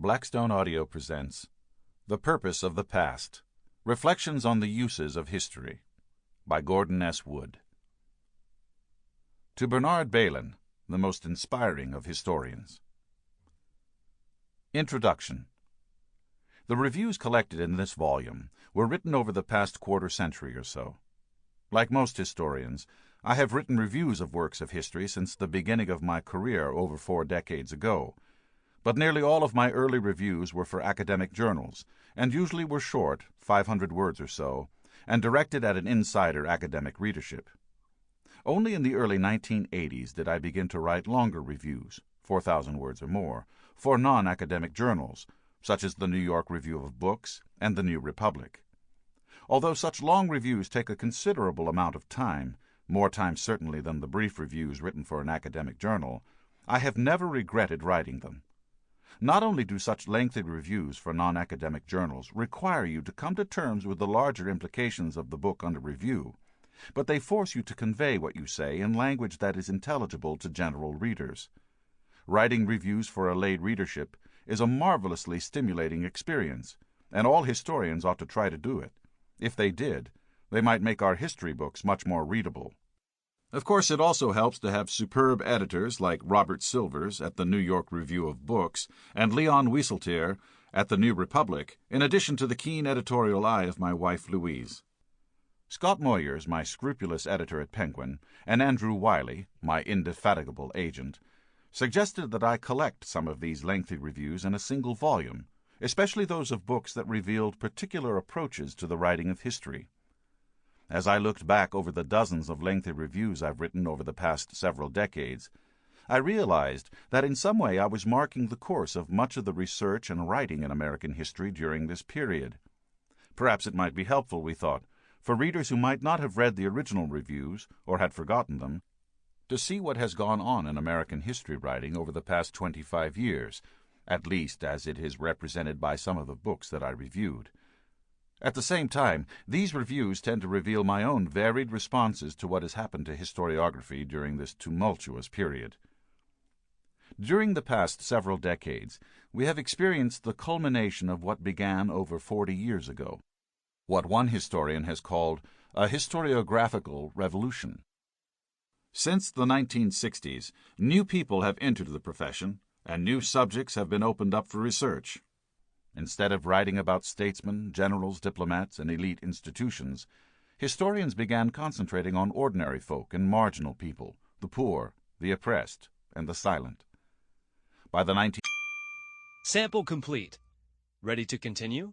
Blackstone Audio presents The Purpose of the Past, Reflections on the Uses of History, by Gordon S. Wood. To Bernard Bailyn, the most inspiring of historians. Introduction. The reviews collected in this volume were written over the past quarter century or so. Like most historians, I have written reviews of works of history since the beginning of my career over 4 decades ago, but nearly all of my early reviews were for academic journals, and usually were short, 500 words or so, and directed at an insider academic readership. Only in the early 1980s did I begin to write longer reviews, 4,000 words or more, for non-academic journals, such as the New York Review of Books and the New Republic. Although such long reviews take a considerable amount of time, more time certainly than the brief reviews written for an academic journal, I have never regretted writing them. Not only do such lengthy reviews for non-academic journals require you to come to terms with the larger implications of the book under review, but they force you to convey what you say in language that is intelligible to general readers. Writing reviews for a lay readership is a marvelously stimulating experience, and all historians ought to try to do it. If they did, they might make our history books much more readable. Of course, it also helps to have superb editors like Robert Silvers at the New York Review of Books and Leon Wieseltier at the New Republic, in addition to the keen editorial eye of my wife Louise. Scott Moyers, my scrupulous editor at Penguin, and Andrew Wiley, my indefatigable agent, suggested that I collect some of these lengthy reviews in a single volume, especially those of books that revealed particular approaches to the writing of history. As I looked back over the dozens of lengthy reviews I've written over the past several decades, I realized that in some way I was marking the course of much of the research and writing in American history during this period. Perhaps it might be helpful, we thought, for readers who might not have read the original reviews or had forgotten them, to see what has gone on in American history writing over the past 25 years, at least as it is represented by some of the books that I reviewed. At the same time, these reviews tend to reveal my own varied responses to what has happened to historiography during this tumultuous period. During the past several decades, we have experienced the culmination of what began over 40 years ago, what one historian has called a historiographical revolution. Since the 1960s, new people have entered the profession, and new subjects have been opened up for research. Instead of writing about statesmen, generals, diplomats, and elite institutions, historians began concentrating on ordinary folk and marginal people, the poor, the oppressed, and the silent. By the Sample complete. Ready to continue?